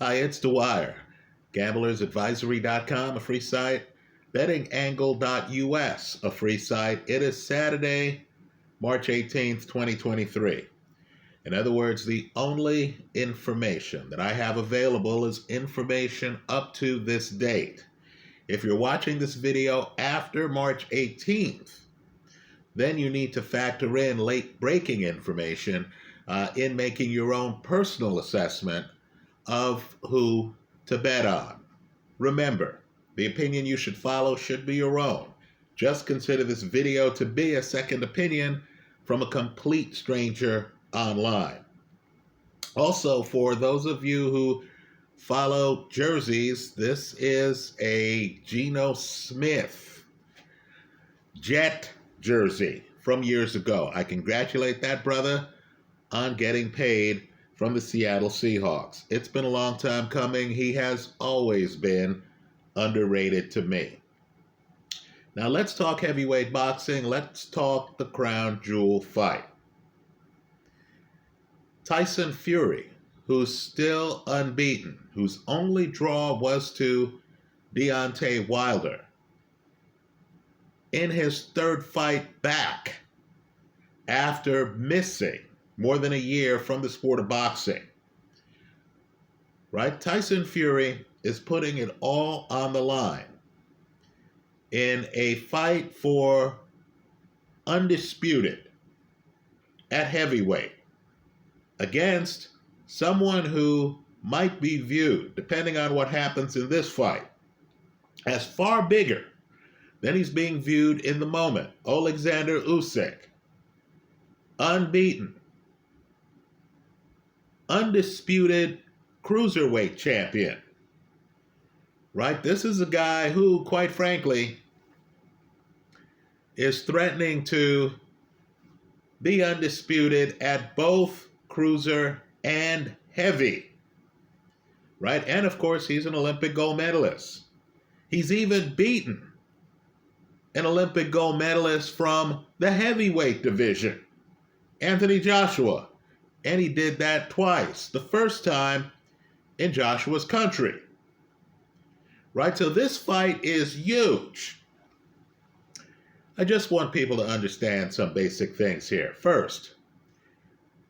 Hi, it's Dwyer. GamblersAdvisory.com, a free site. BettingAngle.us, a free site. It is Saturday, March 18th, 2023. In other words, the only information that I have available is information up to this date. If you're watching this video after March 18th, then you need to factor in late breaking information in making your own personal assessment of who to bet on. Remember, the opinion you should follow should be your own. Just consider this video to be a second opinion from a complete stranger online. Also, for those of you who follow jerseys, this is a Geno Smith Jet jersey from years ago. I congratulate that brother on getting paid from the Seattle Seahawks. It's been a long time coming. He has always been underrated to me. Now let's talk heavyweight boxing. Let's talk the crown jewel fight. Tyson Fury, who's still unbeaten, whose only draw was to Deontay Wilder, in his third fight back after missing more than a year from the sport of boxing. Right? Tyson Fury is putting it all on the line in a fight for undisputed at heavyweight against someone who might be viewed, depending on what happens in this fight, as far bigger than he's being viewed in the moment. Oleksandr Usyk, unbeaten, undisputed cruiserweight champion. Right? This is a guy who, quite frankly, is threatening to be undisputed at both cruiser and heavy. Right? And of course, he's an Olympic gold medalist. He's even beaten an Olympic gold medalist from the heavyweight division, Anthony Joshua. And he did that twice. The first time in Joshua's country. Right? So this fight is huge. I just want people to understand some basic things here. First,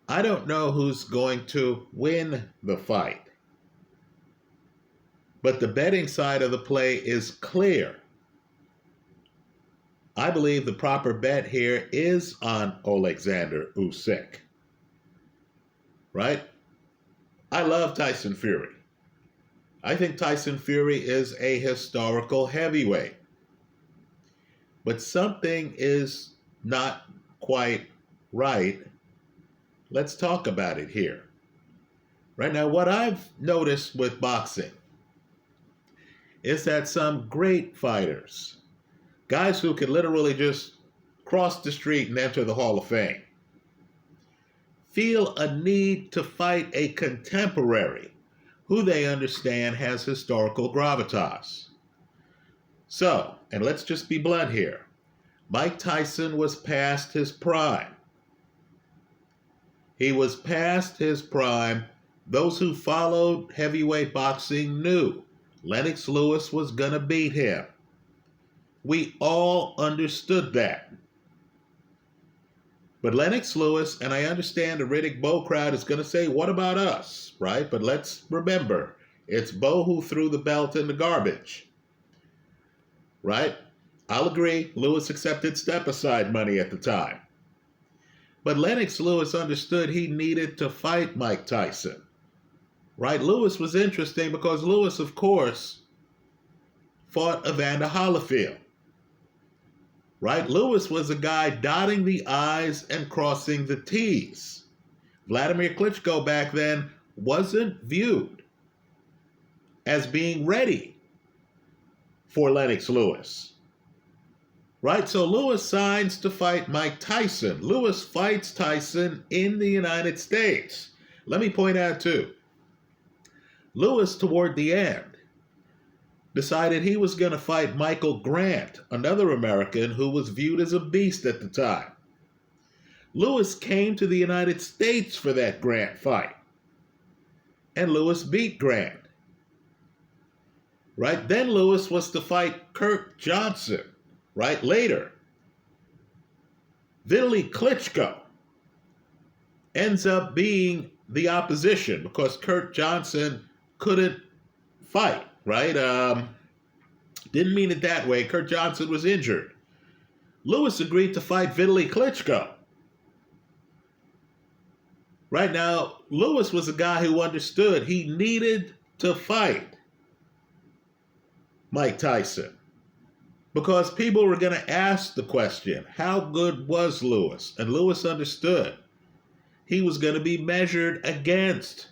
I don't know who's going to win the fight. But the betting side of the play is clear. I believe the proper bet here is on Oleksandr Usyk. Right? I love Tyson Fury. I think Tyson Fury is a historical heavyweight. But something is not quite right. Let's talk about it here. Right now, what I've noticed with boxing is that some great fighters, guys who can literally just cross the street and enter the Hall of Fame, feel a need to fight a contemporary who they understand has historical gravitas. So, and let's just be blunt here, Mike Tyson was past his prime. He was past his prime. Those who followed heavyweight boxing knew Lennox Lewis was going to beat him. We all understood that. But Lennox Lewis, and I understand the Riddick Bowe crowd is going to say, what about us, right? But let's remember, it's Bowe who threw the belt in the garbage, right? I'll agree, Lewis accepted step-aside money at the time. But Lennox Lewis understood he needed to fight Mike Tyson, right? Lewis was interesting because Lewis, of course, fought Evander Holyfield. Right? Lewis was a guy dotting the I's and crossing the T's. Vladimir Klitschko back then wasn't viewed as being ready for Lennox Lewis. Right? So Lewis signs to fight Mike Tyson. Lewis fights Tyson in the United States. Let me point out too, Lewis toward the end decided he was going to fight Michael Grant, another American who was viewed as a beast at the time. Lewis came to the United States for that Grant fight. and Lewis beat Grant. Right? Then Lewis was to fight Kurt Johnson, right? Later. Vitaly Klitschko ends up being the opposition because Kurt Johnson couldn't fight, right? Didn't mean it that way. Kurt Johnson was injured. Lewis agreed to fight Vitaly Klitschko. Right now, Lewis was a guy who understood he needed to fight Mike Tyson because people were going to ask the question, how good was Lewis? And Lewis understood he was going to be measured against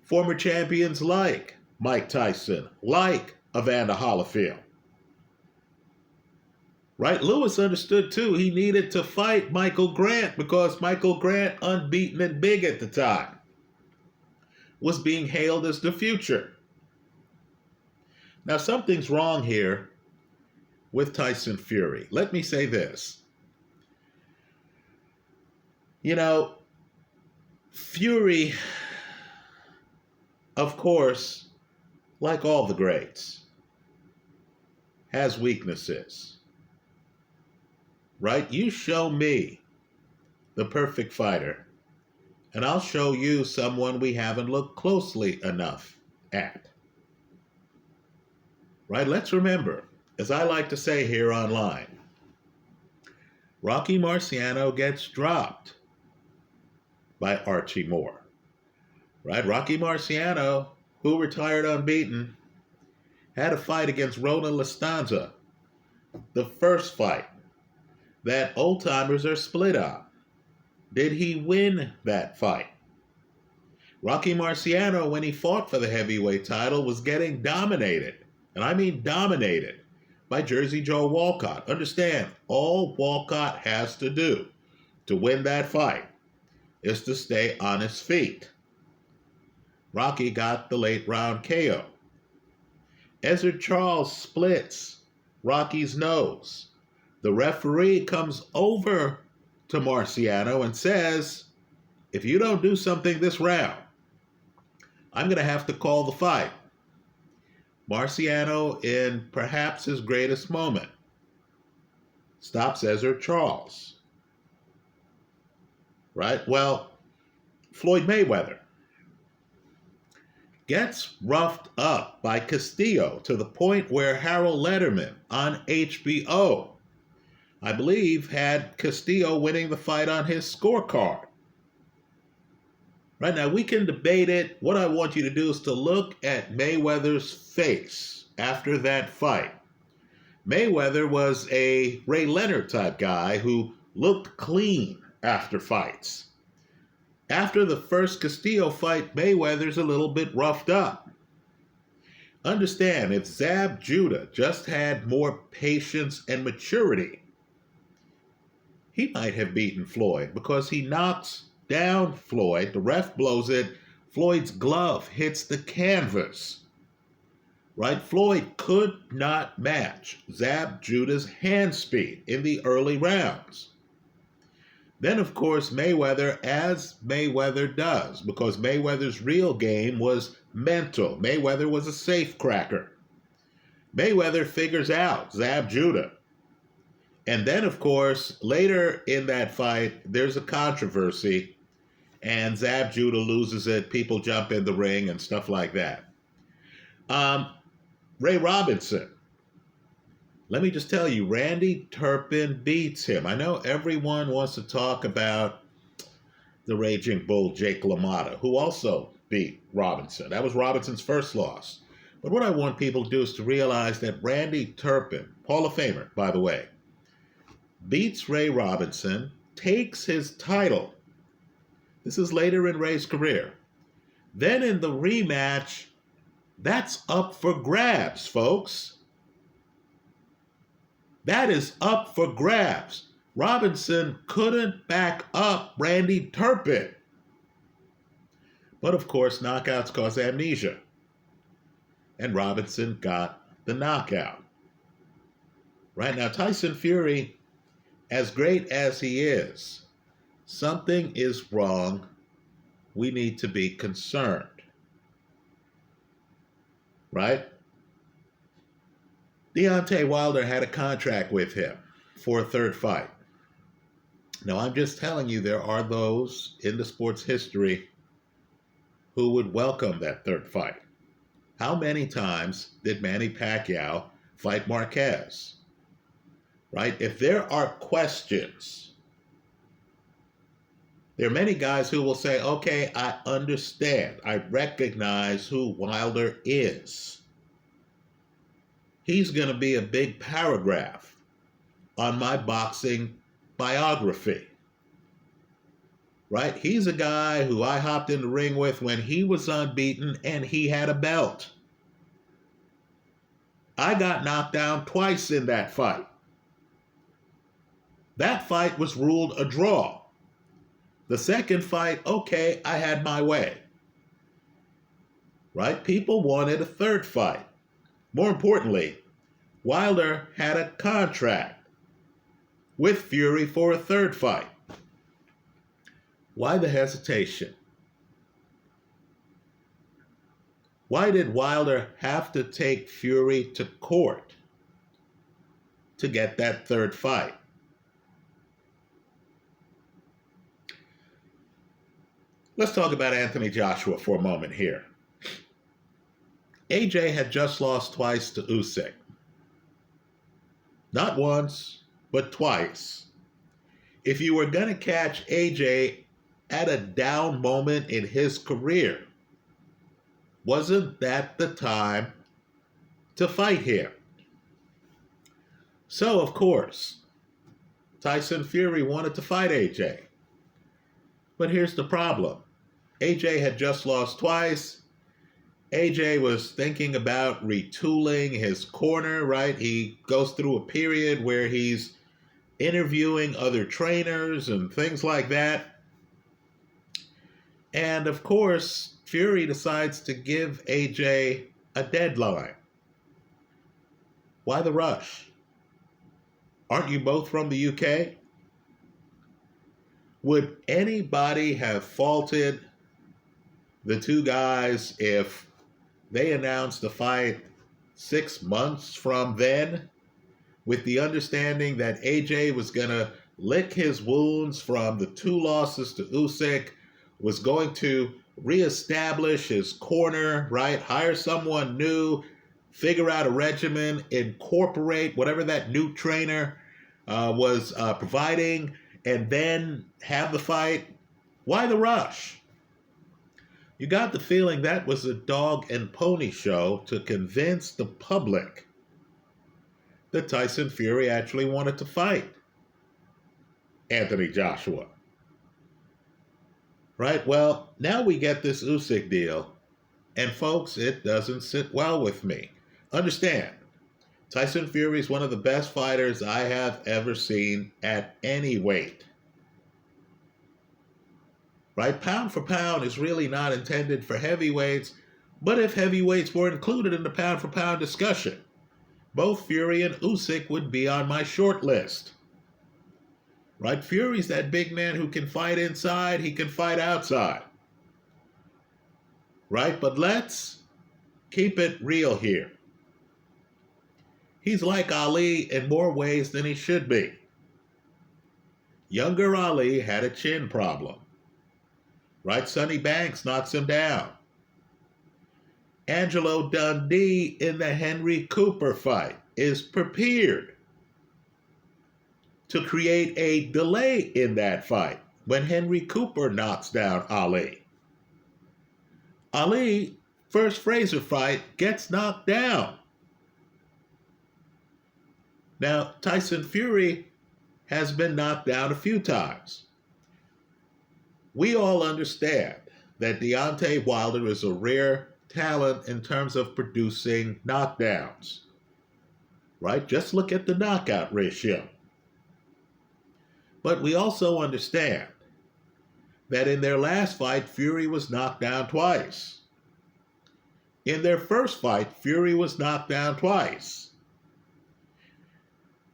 former champions like Mike Tyson, like Evander Holyfield. Right? Lewis understood too he needed to fight Michael Grant because Michael Grant, unbeaten and big at the time, was being hailed as the future. Now, something's wrong here with Tyson Fury. Let me say this. You know, Fury, of course, like all the greats, has weaknesses. Right? You show me the perfect fighter, and I'll show you someone we haven't looked closely enough at. Right? Let's remember, as I like to say here online, Rocky Marciano gets dropped by Archie Moore. Right? Rocky Marciano, who retired unbeaten, had a fight against Ronan Lastanza, the first fight that old timers are split on. Did he win that fight? Rocky Marciano, when he fought for the heavyweight title, was getting dominated, and I mean dominated, by Jersey Joe Walcott. Understand, all Walcott has to do to win that fight is to stay on his feet. Rocky got the late round KO. Ezzard Charles splits Rocky's nose. The referee comes over to Marciano and says, if you don't do something this round, I'm going to have to call the fight. Marciano, in perhaps his greatest moment, stops Ezzard Charles. Right? Well, Floyd Mayweather gets roughed up by Castillo to the point where Harold Letterman on HBO, I believe, had Castillo winning the fight on his scorecard. Right now, we can debate it. What I want you to do is to look at Mayweather's face after that fight. Mayweather was a Ray Leonard type guy who looked clean after fights. After the first Castillo fight, Mayweather's a little bit roughed up. Understand, if Zab Judah just had more patience and maturity, he might have beaten Floyd because he knocks down Floyd. The ref blows it. Floyd's glove hits the canvas. Right? Floyd could not match Zab Judah's hand speed in the early rounds. Then, of course, Mayweather, as Mayweather does, because Mayweather's real game was mental. Mayweather was a safe cracker. Mayweather figures out Zab Judah. And then, of course, later in that fight, there's a controversy, and Zab Judah loses it. People jump in the ring and stuff like that. Ray Robinson. Let me just tell you, Randy Turpin beats him. I know everyone wants to talk about the Raging Bull, Jake LaMotta, who also beat Robinson. That was Robinson's first loss. But what I want people to do is to realize that Randy Turpin, Hall of Famer, by the way, beats Ray Robinson, takes his title. This is later in Ray's career. Then in the rematch, that's up for grabs, folks. That is up for grabs. Robinson couldn't back up Randy Turpin. But of course, knockouts cause amnesia. And Robinson got the knockout. Right now, Tyson Fury, as great as he is, something is wrong. We need to be concerned. right? Deontay Wilder had a contract with him for a third fight. Now, I'm just telling you, there are those in the sports history who would welcome that third fight. How many times did Manny Pacquiao fight Marquez? Right? If there are questions, there are many guys who will say, okay, I understand. I recognize who Wilder is. He's going to be a big paragraph on my boxing biography. Right? He's a guy who I hopped in the ring with when he was unbeaten and he had a belt. I got knocked down twice in that fight. That fight was ruled a draw. The second fight, okay, I had my way. Right? People wanted a third fight. More importantly, Wilder had a contract with Fury for a third fight. Why the hesitation? Why did Wilder have to take Fury to court to get that third fight? Let's talk about Anthony Joshua for a moment here. AJ had just lost twice to Usyk. Not once, but twice. If you were going to catch AJ at a down moment in his career, wasn't that the time to fight him? So, of course, Tyson Fury wanted to fight AJ. But here's the problem. AJ had just lost twice. AJ was thinking about retooling his corner, right? He goes through a period where he's interviewing other trainers and things like that. And of course, Fury decides to give AJ a deadline. Why the rush? Aren't you both from the UK? Would anybody have faulted the two guys if they announced the fight 6 months from then, with the understanding that AJ was going to lick his wounds from the 2 losses to Usyk, was going to reestablish his corner, right? Hire someone new, figure out a regimen, incorporate whatever that new trainer was providing, and then have the fight? Why the rush? You got the feeling that was a dog and pony show to convince the public that Tyson Fury actually wanted to fight Anthony Joshua. Right? Well, now we get this Usyk deal, and folks, it doesn't sit well with me. Understand, Tyson Fury is one of the best fighters I have ever seen at any weight. Right? Pound for pound is really not intended for heavyweights, but if heavyweights were included in the pound for pound discussion, both Fury and Usyk would be on my short list. Right? Fury's that big man who can fight inside, he can fight outside. Right? But let's keep it real here. He's like Ali in more ways than he should be. Younger Ali had a chin problem. Right? Sonny Banks knocks him down. Angelo Dundee in the Henry Cooper fight is prepared to create a delay in that fight when Henry Cooper knocks down Ali. Ali, first Frazier fight, gets knocked down. Now, Tyson Fury has been knocked down a few times. We all understand that Deontay Wilder is a rare talent in terms of producing knockdowns. Right? Just look at the knockout ratio. But we also understand that in their last fight, Fury was knocked down twice. In their first fight, Fury was knocked down twice.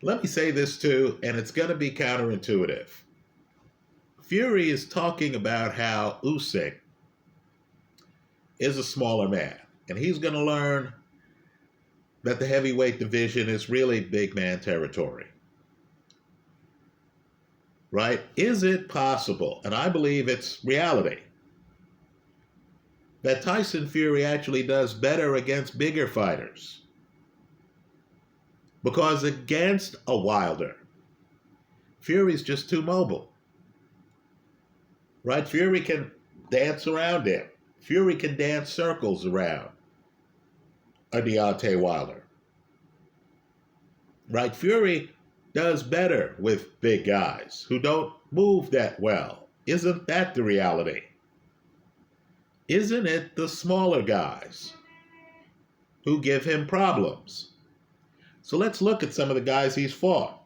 Let me say this too, and it's going to be counterintuitive. Fury is talking about how Usyk is a smaller man, and he's going to learn that the heavyweight division is really big man territory. Right? Is it possible, and I believe it's reality, that Tyson Fury actually does better against bigger fighters? Because against a Wilder, Fury's just too mobile. Right? Fury can dance around him. Fury can dance circles around a Deontay Wilder. Right? Fury does better with big guys who don't move that well. Isn't that the reality? Isn't it the smaller guys who give him problems? So let's look at some of the guys he's fought.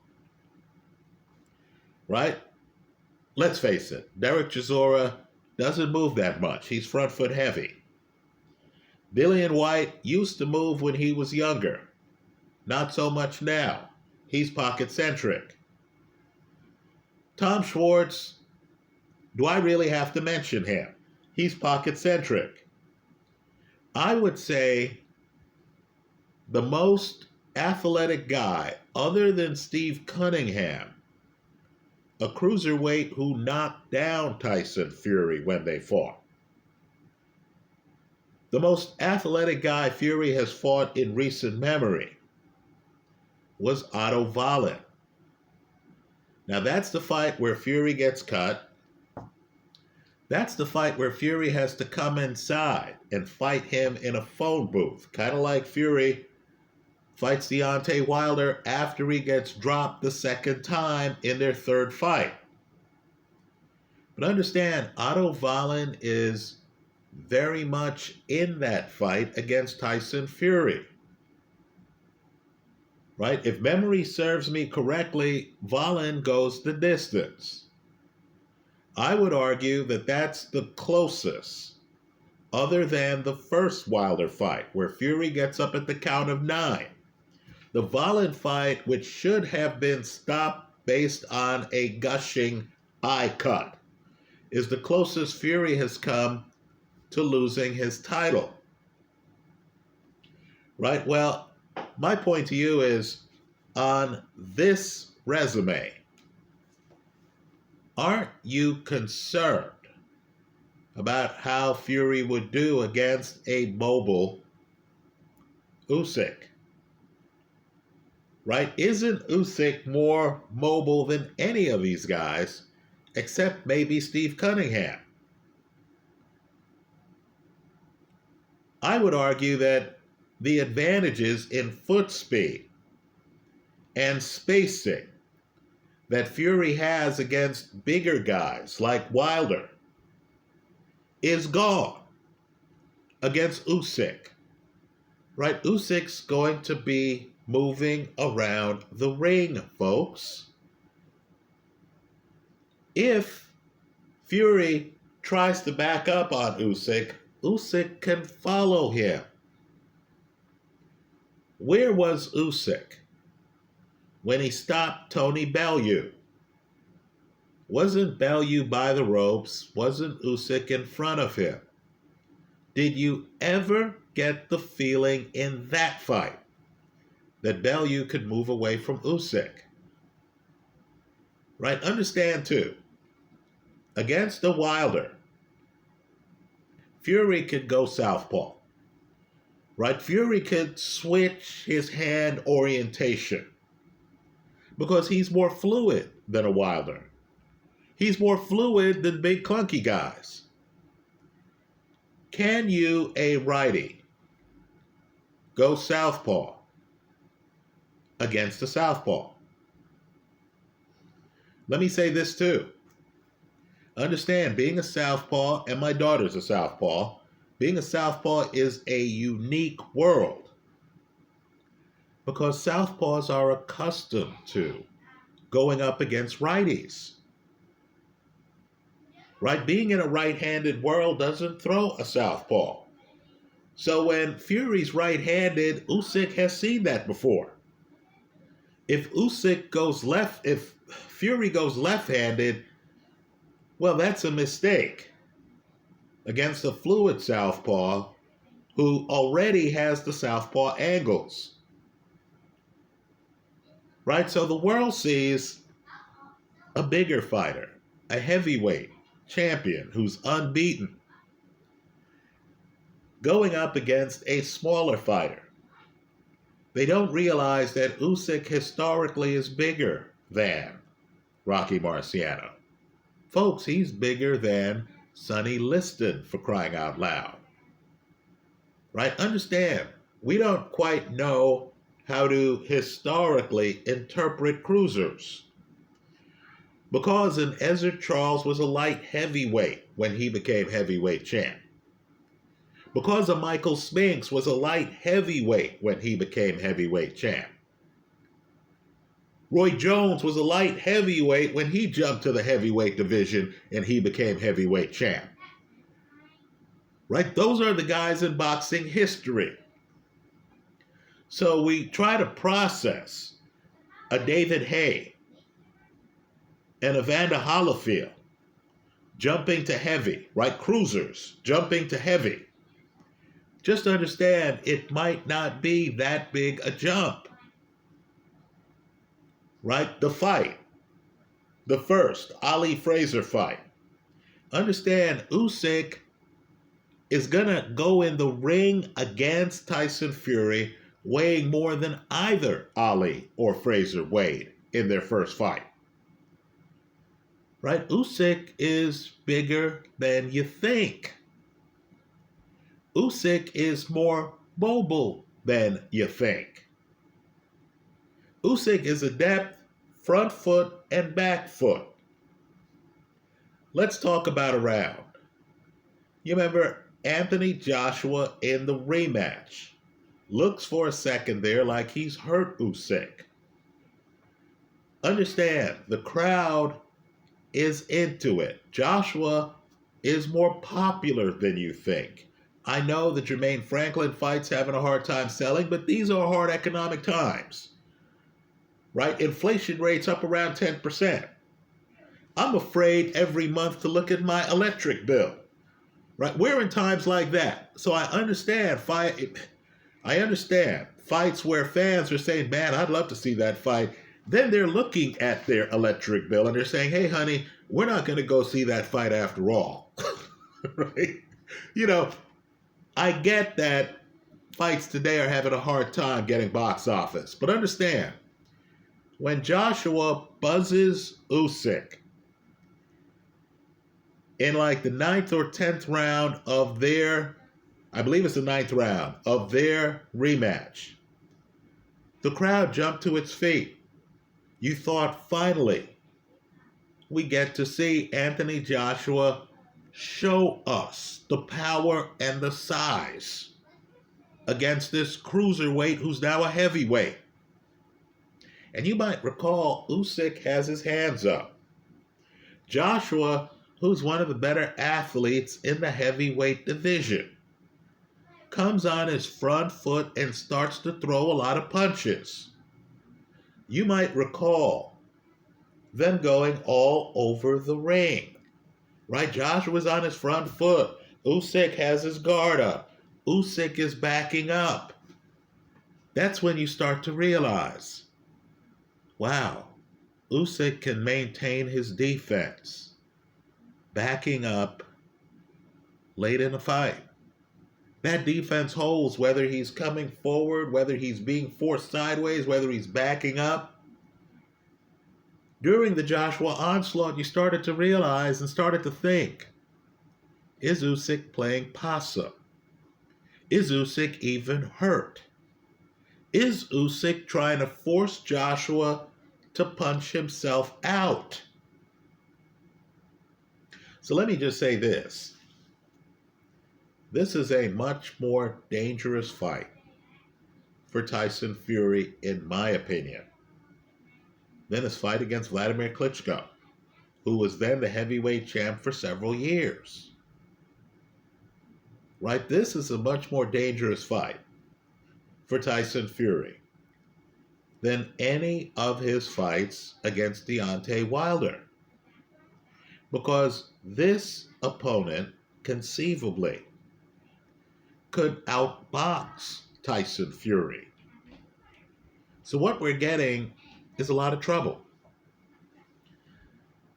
Right? Let's face it, Derek Chisora doesn't move that much. He's front foot heavy. Dillian Whyte used to move when he was younger. Not so much now. He's pocket-centric. Tom Schwartz, do I really have to mention him? He's pocket-centric. I would say the most athletic guy, other than Steve Cunningham, a cruiserweight who knocked down Tyson Fury when they fought. The most athletic guy Fury has fought in recent memory was Otto Wallin. Now that's the fight where Fury gets cut. That's the fight where Fury has to come inside and fight him in a phone booth, kind of like Fury fights Deontay Wilder after he gets dropped the second time in their third fight. But understand, Otto Wallin is very much in that fight against Tyson Fury. Right? If memory serves me correctly, Wallin goes the distance. I would argue that that's the closest, other than the first Wilder fight, where Fury gets up at the count of 9. The Wallin fight, which should have been stopped based on a gushing eye cut, is the closest Fury has come to losing his title. Right? Well, my point to you is, on this resume, aren't you concerned about how Fury would do against a mobile Usyk? Right? Isn't Usyk more mobile than any of these guys, except maybe Steve Cunningham? I would argue that the advantages in foot speed and spacing that Fury has against bigger guys like Wilder is gone against Usyk. Right? Usyk's going to be moving around the ring, folks. If Fury tries to back up on Usyk, Usyk can follow him. Where was Usyk when he stopped Tony Bellew? Wasn't Bellew by the ropes? Wasn't Usyk in front of him? Did you ever get the feeling in that fight that Bellew could move away from Usyk? Right? Understand too, against a Wilder, Fury could go southpaw. Right? Fury could switch his hand orientation because he's more fluid than a Wilder. He's more fluid than big clunky guys. Can you, a righty, go southpaw against a southpaw? Let me say this too. Understand, being a southpaw, and my daughter's a southpaw, being a southpaw is a unique world because southpaws are accustomed to going up against righties. Right? Being in a right-handed world doesn't throw a southpaw. So when Fury's right-handed, Usyk has seen that before. If Fury goes left-handed, well, that's a mistake against a fluid southpaw who already has the southpaw angles. right? So the world sees a bigger fighter, a heavyweight champion who's unbeaten, going up against a smaller fighter. They don't realize that Usyk historically is bigger than Rocky Marciano. Folks, he's bigger than Sonny Liston, for crying out loud. Right? Understand, we don't quite know how to historically interpret cruisers. Because an Ezzard Charles was a light heavyweight when he became heavyweight champ. Because a Michael Spinks was a light heavyweight when he became heavyweight champ. Roy Jones was a light heavyweight when he jumped to the heavyweight division and he became heavyweight champ. Right? Those are the guys in boxing history. So we try to process a David Haye and Evander Holyfield jumping to heavy, right? Cruisers jumping to heavy. Just understand, it might not be that big a jump. Right? The fight, the first Ali Fraser fight. Understand, Usyk is going to go in the ring against Tyson Fury weighing more than either Ali or Fraser weighed in their first fight. Right? Usyk is bigger than you think. Usyk is more mobile than you think. Usyk is adept front foot and back foot. Let's talk about a round. You remember Anthony Joshua in the rematch. Looks for a second there like he's hurt Usyk. Understand, the crowd is into it. Joshua is more popular than you think. I know the Jermaine Franklin fight's having a hard time selling, but these are hard economic times. Right? Inflation rates up around 10%. I'm afraid every month to look at my electric bill. Right? We're in times like that. So I understand fights where fans are saying, man, I'd love to see that fight. Then they're looking at their electric bill and they're saying, hey, honey, we're not going to go see that fight after all. Right? You know, I get that fights today are having a hard time getting box office. But understand, when Joshua buzzes Usyk in like the 9th or 10th round of their, I believe it's the 9th round of their rematch, the crowd jumped to its feet. You thought, finally, we get to see Anthony Joshua show us the power and the size against this cruiserweight who's now a heavyweight. And you might recall, Usyk has his hands up. Joshua, who's one of the better athletes in the heavyweight division, comes on his front foot and starts to throw a lot of punches. You might recall them going all over the ring. Right? Joshua's on his front foot. Usyk has his guard up. Usyk is backing up. That's when you start to realize, wow, Usyk can maintain his defense, backing up late in the fight. That defense holds whether he's coming forward, whether he's being forced sideways, whether he's backing up. During the Joshua onslaught, you started to realize and started to think, is Usyk playing possum? Is Usyk even hurt? Is Usyk trying to force Joshua to punch himself out? So let me just say this. This is a much more dangerous fight for Tyson Fury, in my opinion, than his fight against Vladimir Klitschko, who was then the heavyweight champ for several years. Right? This is a much more dangerous fight for Tyson Fury than any of his fights against Deontay Wilder. Because this opponent conceivably could outbox Tyson Fury. So what we're getting is a lot of trouble.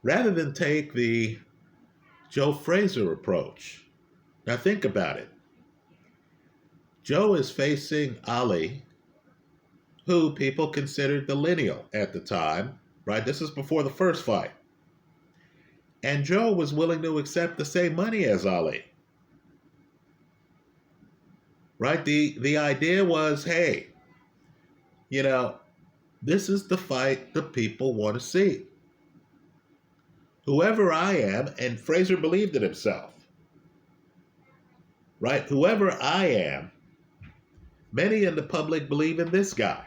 Rather than take the Joe Frazier approach. Now think about it. Joe is facing Ali, who people considered the lineal at the time, right? This is before the first fight. And Joe was willing to accept the same money as Ali. Right? The idea was, hey, you know, this is the fight the people want to see. Whoever I am, and Frazier believed in himself, right? Whoever I am, many in the public believe in this guy.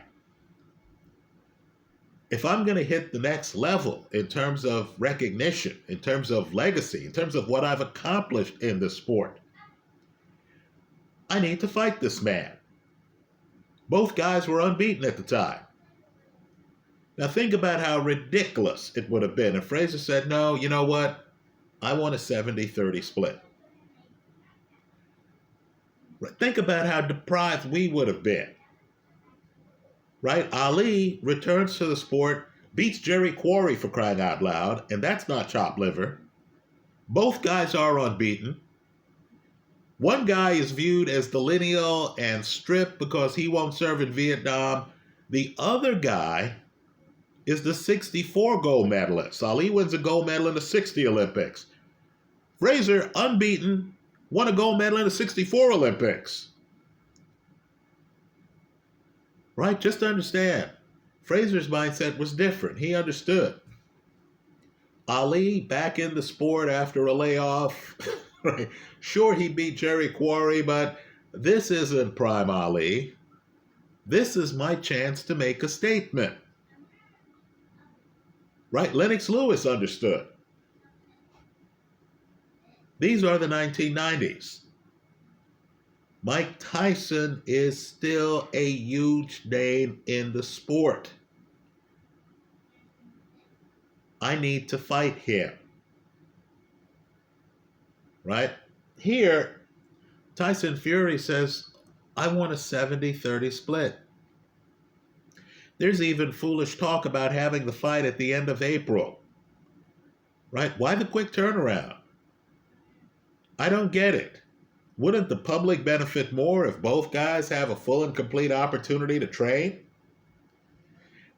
If I'm going to hit the next level in terms of recognition, in terms of legacy, in terms of what I've accomplished in the sport, I need to fight this man. Both guys were unbeaten at the time. Now think about how ridiculous it would have been if Frazier said, no, you know what? I want a 70-30 split. Think about how deprived we would have been. Right? Ali returns to the sport, beats Jerry Quarry for crying out loud, and that's not chopped liver. Both guys are unbeaten. One guy is viewed as the lineal and stripped because he won't serve in Vietnam. The other guy is the 64 gold medalist. Ali wins a gold medal in the 60 Olympics. Frazier, unbeaten, won a gold medal in the 64 Olympics. Right? Just to understand, Frazier's mindset was different. He understood. Ali, back in the sport after a layoff, right? Sure, he beat Jerry Quarry, but this isn't prime Ali. This is my chance to make a statement. Right? Lennox Lewis understood. These are the 1990s. Mike Tyson is still a huge name in the sport. I need to fight him. Right? Here, Tyson Fury says, I want a 70-30 split. There's even foolish talk about having the fight at the end of April. Right? Why the quick turnaround? I don't get it. Wouldn't the public benefit more if both guys have a full and complete opportunity to train?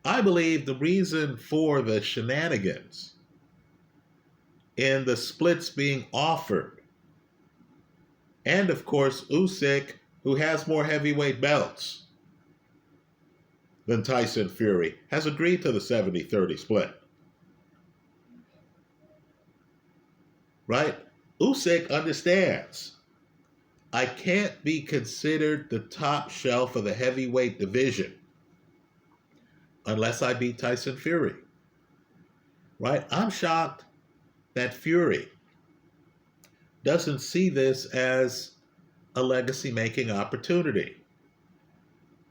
I believe the reason for the shenanigans in the splits being offered, and of course Usyk, who has more heavyweight belts than Tyson Fury, has agreed to the 70-30 split. Right? Usyk understands. I can't be considered the top shelf of the heavyweight division unless I beat Tyson Fury. Right? I'm shocked that Fury doesn't see this as a legacy-making opportunity.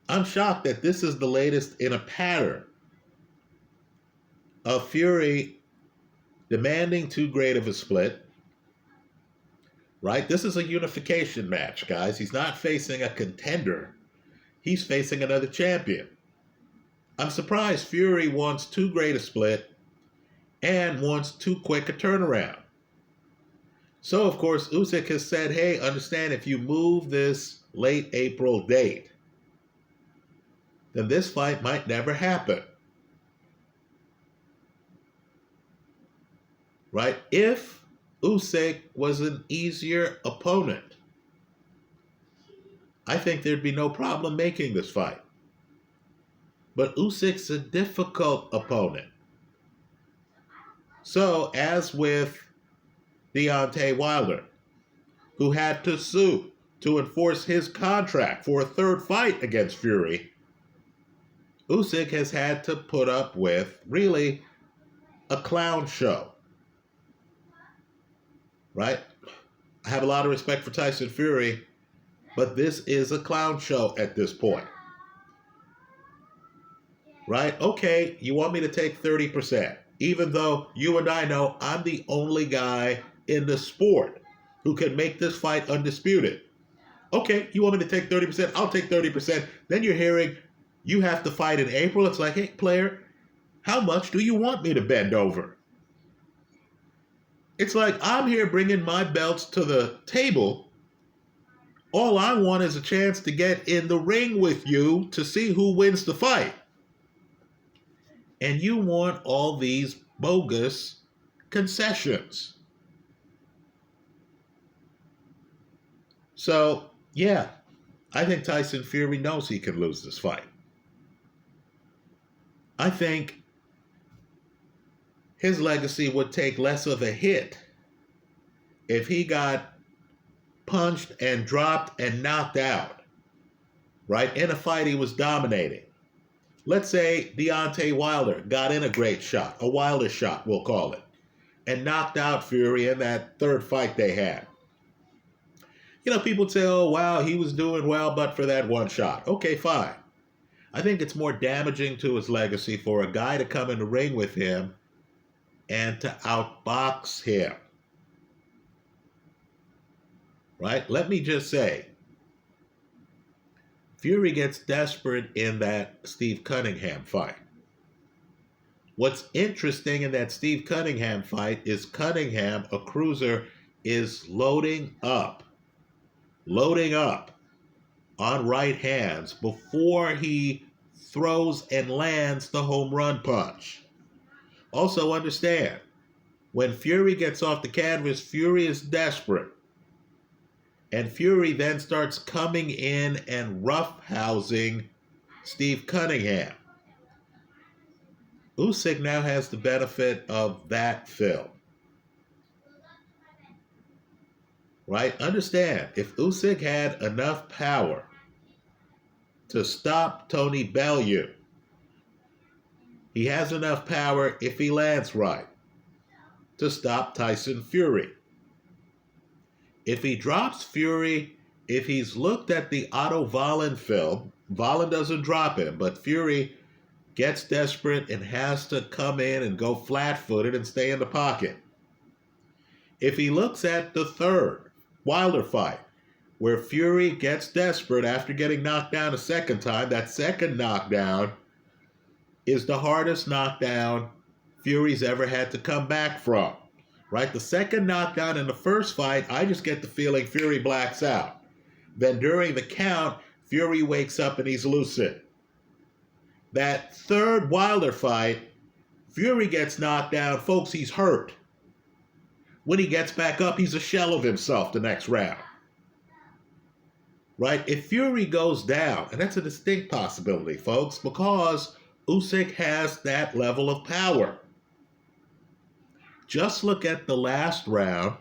I'm shocked that this is the latest in a pattern of Fury demanding too great of a split. Right? This is a unification match, guys. He's not facing a contender. He's facing another champion. I'm surprised Fury wants too great a split and wants too quick a turnaround. So, of course, Usyk has said, hey, understand if you move this late April date, then this fight might never happen. Right? If Usyk was an easier opponent, I think there'd be no problem making this fight. But Usyk's a difficult opponent. So, as with Deontay Wilder, who had to sue to enforce his contract for a third fight against Fury, Usyk has had to put up with, really, a clown show. Right? I have a lot of respect for Tyson Fury, but this is a clown show at this point. Right? Okay, you want me to take 30%, even though you and I know I'm the only guy in the sport who can make this fight undisputed. Okay, you want me to take 30%? I'll take 30%. Then you're hearing you have to fight in April. It's like, hey, player, How much do you want me to bend over? It's like I'm here bringing my belts to the table. All I want is a chance to get in the ring with you to see who wins the fight. And you want all these bogus concessions. So, yeah, I think Tyson Fury knows he can lose this fight. I think his legacy would take less of a hit if he got punched and dropped and knocked out, right? In a fight he was dominating. Let's say Deontay Wilder got in a great shot, a Wilder shot, we'll call it, and knocked out Fury in that third fight they had. You know, people say, oh, wow, he was doing well, but for that one shot. Okay, fine. I think it's more damaging to his legacy for a guy to come in the ring with him and to outbox him. Right? Let me just say, Fury gets desperate in that Steve Cunningham fight. What's interesting in that Steve Cunningham fight is Cunningham, a cruiser, is loading up on right hands before he throws and lands the home run punch. Also understand, when Fury gets off the canvas, Fury is desperate. And Fury then starts coming in and roughhousing Steve Cunningham. Usyk now has the benefit of that film. Right? Understand, if Usyk had enough power to stop Tony Bellew, he has enough power, if he lands right, to stop Tyson Fury. If he drops Fury, if he's looked at the Otto Wallin film, Wallin doesn't drop him, but Fury gets desperate and has to come in and go flat-footed and stay in the pocket. If he looks at the third Wilder fight, where Fury gets desperate after getting knocked down a second time, that second knockdown is the hardest knockdown Fury's ever had to come back from. Right? The second knockdown in the first fight, I just get the feeling Fury blacks out. Then during the count, Fury wakes up and he's lucid. That third Wilder fight, Fury gets knocked down. Folks, he's hurt. When he gets back up, he's a shell of himself the next round. Right? If Fury goes down, and that's a distinct possibility, folks, because Usyk has that level of power. Just look at the last round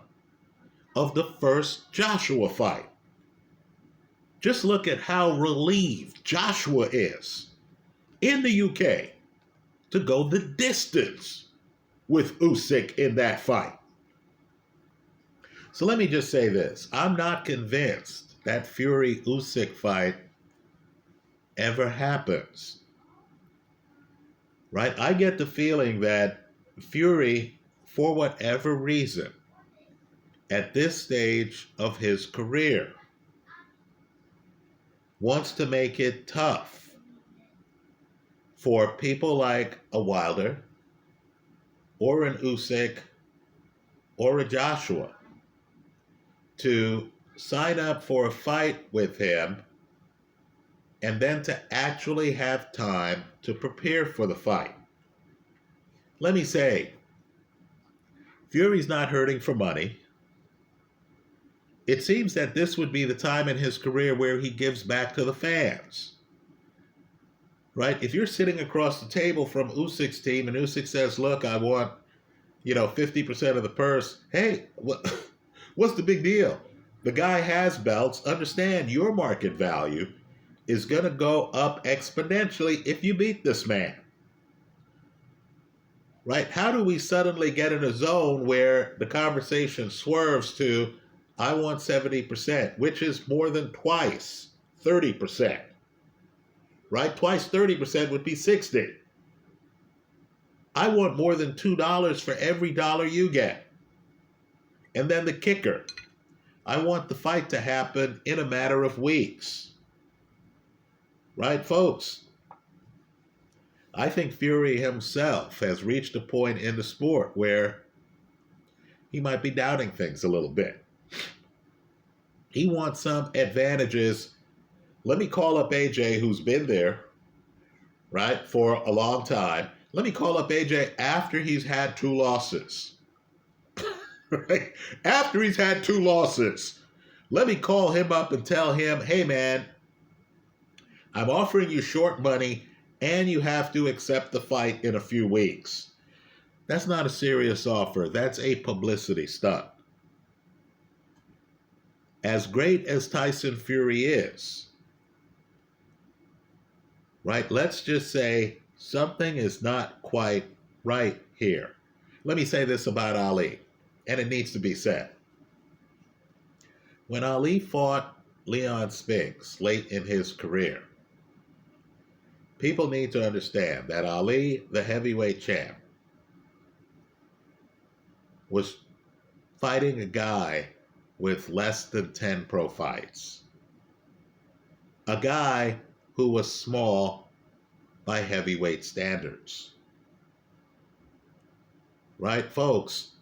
of the first Joshua fight. Just look at how relieved Joshua is in the UK to go the distance with Usyk in that fight. So let me just say this. I'm not convinced that Fury-Usyk fight ever happens. Right? I get the feeling that Fury, for whatever reason, at this stage of his career, wants to make it tough for people like a Wilder or an Usyk or a Joshua to sign up for a fight with him and then to actually have time to prepare for the fight. Let me say, Fury's not hurting for money. It seems that this would be the time in his career where he gives back to the fans. Right? If you're sitting across the table from Usyk's team and Usyk says, look, I want, 50% of the purse. Hey, what's the big deal? The guy has belts. Understand your market value is going to go up exponentially if you beat this man. Right? How do we suddenly get in a zone where the conversation swerves to, I want 70%, which is more than twice 30%. Right? Twice 30% would be 60. I want more than $2 for every dollar you get. And then the kicker, I want the fight to happen in a matter of weeks. Right, folks? I think Fury himself has reached a point in the sport where he might be doubting things a little bit. He wants some advantages. Let me call up AJ, who's been there, right, for a long time. Let me call up AJ after he's had 2 losses. Right? After he's had 2 losses. Let me call him up and tell him, hey, man, I'm offering you short money and you have to accept the fight in a few weeks. That's not a serious offer. That's a publicity stunt. As great as Tyson Fury is, right, let's just say something is not quite right here. Let me say this about Ali, and it needs to be said. When Ali fought Leon Spinks late in his career, people need to understand that Ali, the heavyweight champ, was fighting a guy with less than 10 pro fights. A guy who was small by heavyweight standards. Right, folks?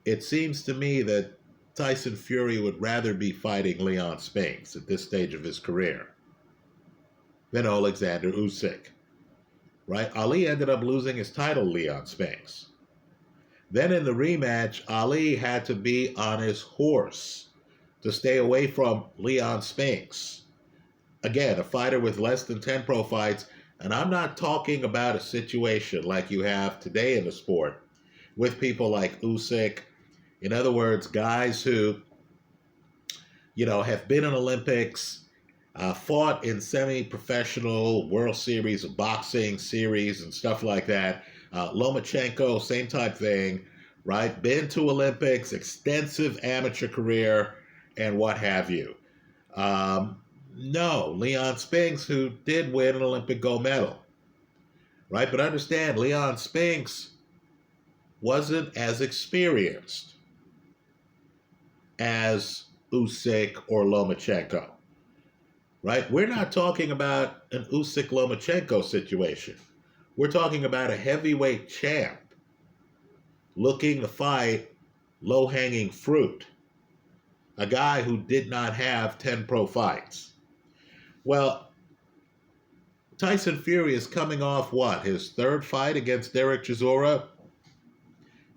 It seems to me that Tyson Fury would rather be fighting Leon Spinks at this stage of his career than Oleksandr Usyk. Right? Ali ended up losing his title to Leon Spinks. Then in the rematch, Ali had to be on his horse to stay away from Leon Spinks. Again, a fighter with less than 10 pro fights, and I'm not talking about a situation like you have today in the sport with people like Usyk. In other words, guys who, have been in Olympics, fought in semi-professional World Series of boxing series and stuff like that. Lomachenko, same type thing, right? Been to Olympics, extensive amateur career, and what have you. No, Leon Spinks, who did win an Olympic gold medal, right? But understand, Leon Spinks wasn't as experienced as Usyk or Lomachenko, right? We're not talking about an Usyk-Lomachenko situation. We're talking about a heavyweight champ looking to fight low-hanging fruit, a guy who did not have 10 pro fights. Well, Tyson Fury is coming off what? His 3rd fight against Derek Chisora?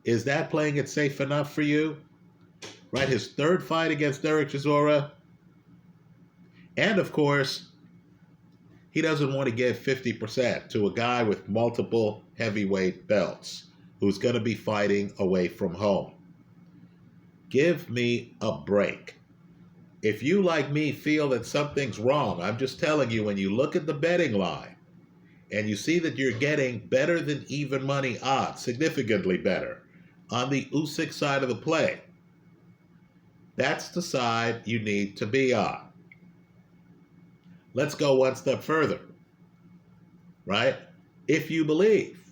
Is that playing it safe enough for you? Right, his 3rd fight against Derek Chisora? And of course, he doesn't want to give 50% to a guy with multiple heavyweight belts who's going to be fighting away from home. Give me a break. If you, like me, feel that something's wrong, I'm just telling you, when you look at the betting line and you see that you're getting better than even money odds, significantly better, on the Usyk side of the play, that's the side you need to be on. Let's go one step further, right? If you believe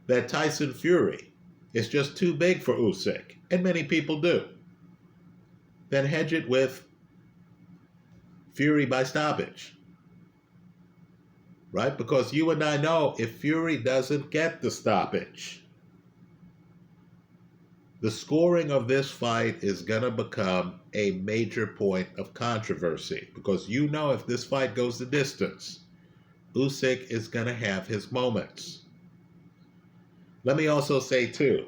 that Tyson Fury is just too big for Usyk, and many people do, then hedge it with Fury by stoppage, right? Because you and I know if Fury doesn't get the stoppage, the scoring of this fight is going to become a major point of controversy, because if this fight goes the distance, Usyk is going to have his moments. Let me also say, too,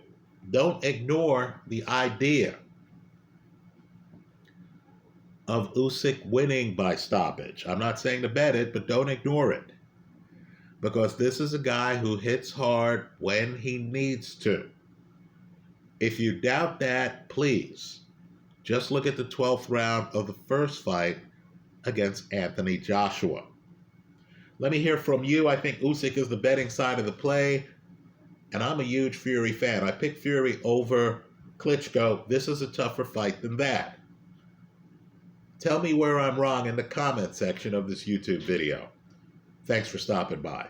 don't ignore the idea of Usyk winning by stoppage. I'm not saying to bet it, but don't ignore it, because this is a guy who hits hard when he needs to. If you doubt that, please just look at the 12th round of the first fight against Anthony Joshua. Let me hear from you. I think Usyk is the betting side of the play, and I'm a huge Fury fan. I picked Fury over Klitschko. This is a tougher fight than that. Tell me where I'm wrong in the comment section of this YouTube video. Thanks for stopping by.